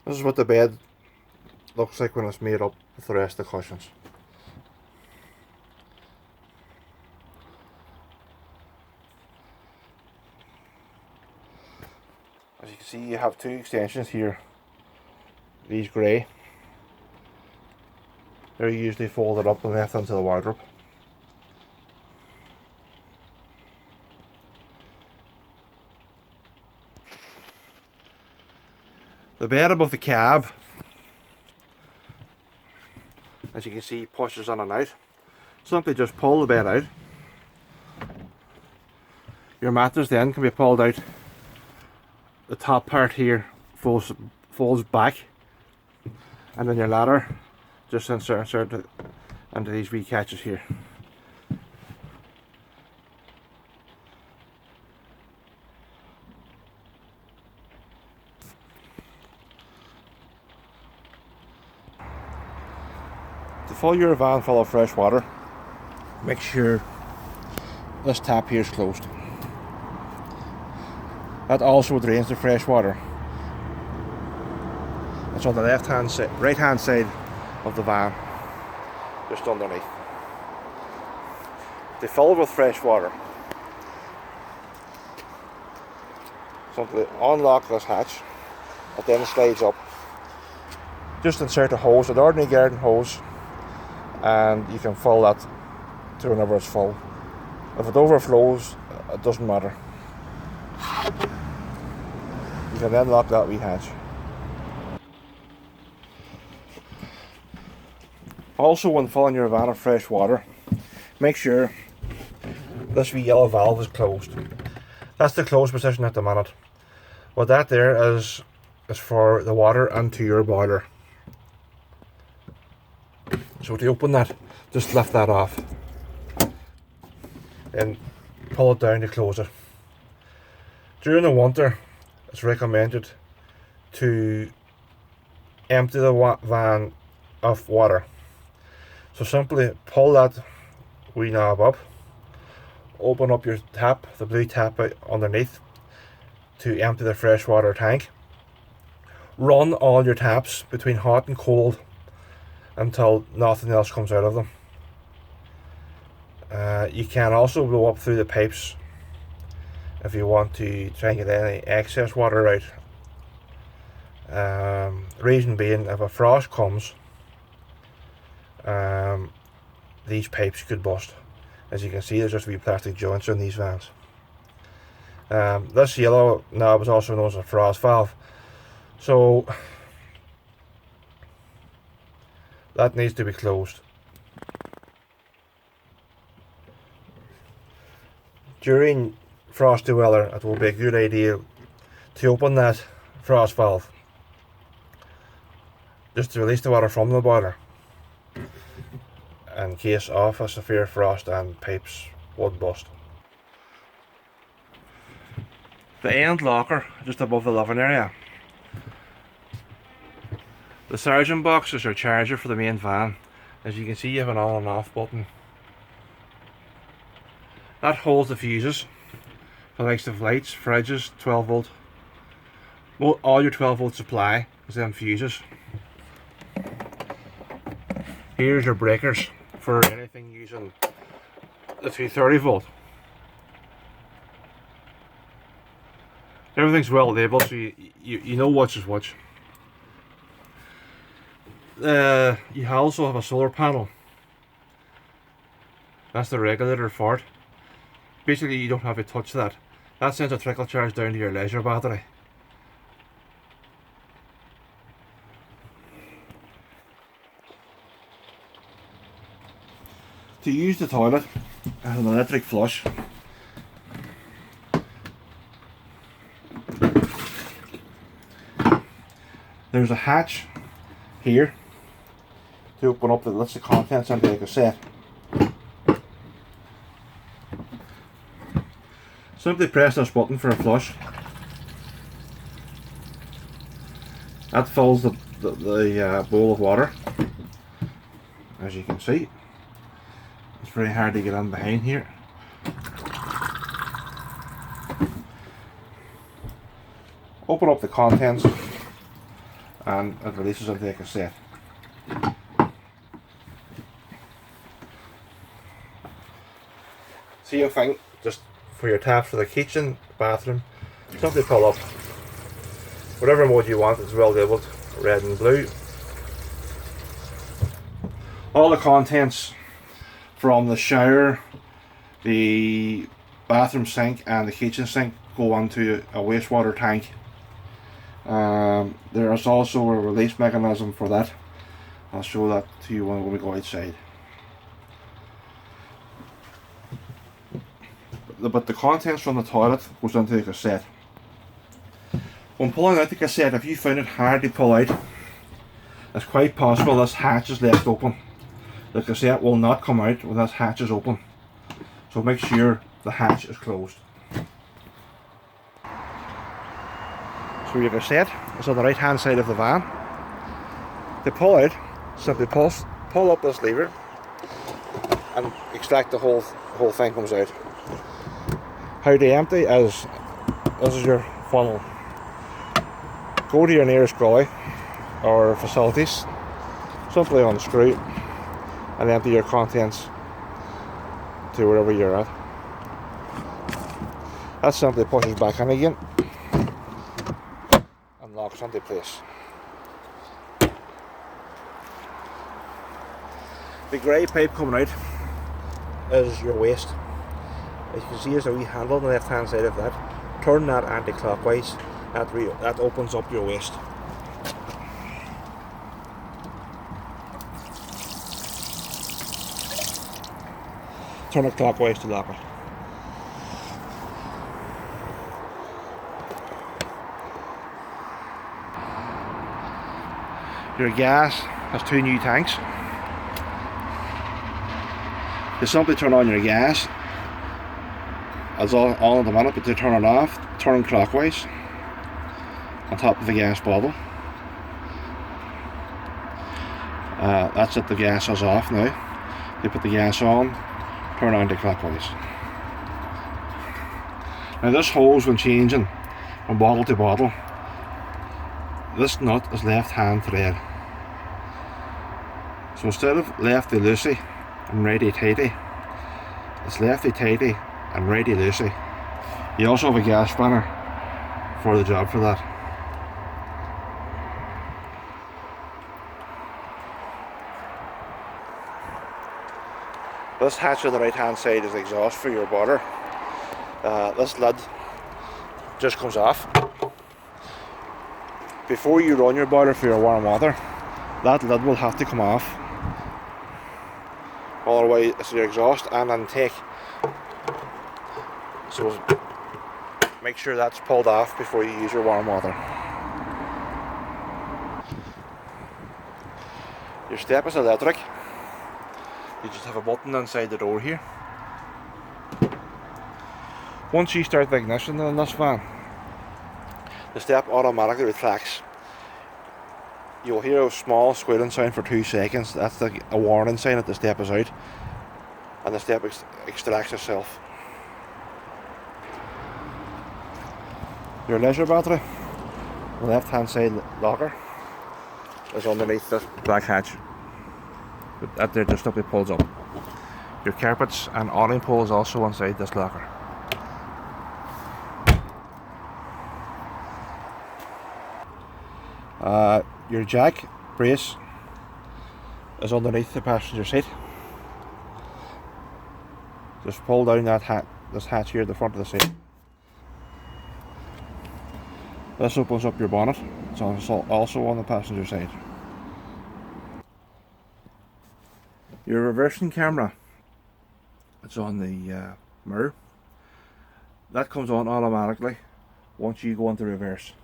This is what the bed looks like when it's made up with the rest of the cushions. As you can see, you have two extensions here. These grey. They're usually folded up and left into the wardrobe. The bed above the cab, as you can see, pushes in and out. Simply just pull the bed out. Your mattress then can be pulled out. The top part here folds back, and then your ladder just insert it into these wee catches here. To fill your van full of fresh water, make sure this tap here is closed. That also drains the fresh water. It's on the right hand side of the van, just underneath. They fill with fresh water. Simply unlock this hatch, it then slides up. Just insert a hose, an ordinary garden hose, and you can fill that to whenever it's full. If it overflows, it doesn't matter. You can then lock that wee hatch. Also, when filling your van with fresh water, make sure this wee yellow valve is closed. That's the closed position at the minute. What that there is for the water into your boiler. So to open that, just lift that off and pull it down to close it. During the winter, it's recommended to empty the van of water. So simply pull that wee knob up, open up your tap, the blue tap out underneath, to empty the freshwater tank. Run all your taps between hot and cold until nothing else comes out of them. You can also blow up through the pipes if you want to try and get any excess water out. Reason being, if a frost comes, these pipes could bust. As you can see, there's just wee plastic joints in these vans. This yellow knob is also known as a frost valve, so that needs to be closed. During frosty weather, it will be a good idea to open that frost valve just to release the water from the boiler in case of a severe frost and pipes would bust. The end locker just above the living area. The sergeant box is your charger for the main van. As you can see, you have an on and off button. That holds the fuses for the likes of lights, fridges, 12 volt. All your 12 volt supply is them fuses. Here's your breakers for anything using the 230 volt. Everything's well labelled, so you know which is which. You also have a solar panel. That's the regulator for it. Basically, you don't have to touch that. That sends a trickle charge down to your leisure battery. To use the toilet, it has an electric flush. There's a hatch here to open up that lets the contents into a cassette. Simply press this button for a flush. That fills the bowl of water. As you can see, it's very hard to get in behind here. Open up the contents and it releases into a cassette. Same thing, just for your taps for the kitchen, bathroom, simply pull up. Whatever mode you want, it's well labelled, red and blue. All the contents from the shower, the bathroom sink and the kitchen sink go onto a wastewater tank. There is also a release mechanism for that. I'll show that to you when we go outside. But the contents from the toilet goes into the cassette. When pulling out the cassette, if you find it hard to pull out, it's quite possible this hatch is left open. The cassette will not come out when this hatch is open. So make sure the hatch is closed. So your cassette is on the right hand side of the van. To pull out, simply pull up this lever and extract the whole thing comes out. How to empty is, this is your funnel. Go to your nearest gully or facilities, simply unscrew and empty your contents to wherever you're at. That simply pushes back in again and locks into place. The grey pipe coming out is your waste. As you can see, there's a wee handle on the left hand side of that. Turn that anti-clockwise, that opens up your waste. Turn it clockwise to lock it. Your gas has 2 new tanks. You simply turn on your gas. It's all on at the minute, but to turn it off, turn clockwise on top of the gas bottle. That's it, the gas is off now. You put the gas on, turn anti-clockwise. Now this hose, when changing from bottle to bottle, this nut is left hand thread. So instead of lefty loosey and righty tighty, it's lefty tighty and righty loosey. You also have a gas spanner for the job for that. This hatch on the right hand side is exhaust for your boiler. This lid just comes off. Before you run your boiler for your warm water, that lid will have to come off. Otherwise it's your exhaust and intake. So make sure that's pulled off before you use your warm water. Your step is electric. You just have a button inside the door here. Once you start the ignition on this van, the step automatically retracts. You'll hear a small squealing sound for 2 seconds. That's a warning sign that the step is out, and the step extracts itself. Your leisure battery, the left hand side locker, is underneath this black hatch. That there just simply pulls up. Your carpets and awning pole is also inside this locker. Your jack brace is underneath the passenger seat. Just pull down this hatch here at the front of the seat. This opens up your bonnet. It's also on the passenger side. Your reversing camera, it's on the mirror. That comes on automatically once you go into reverse.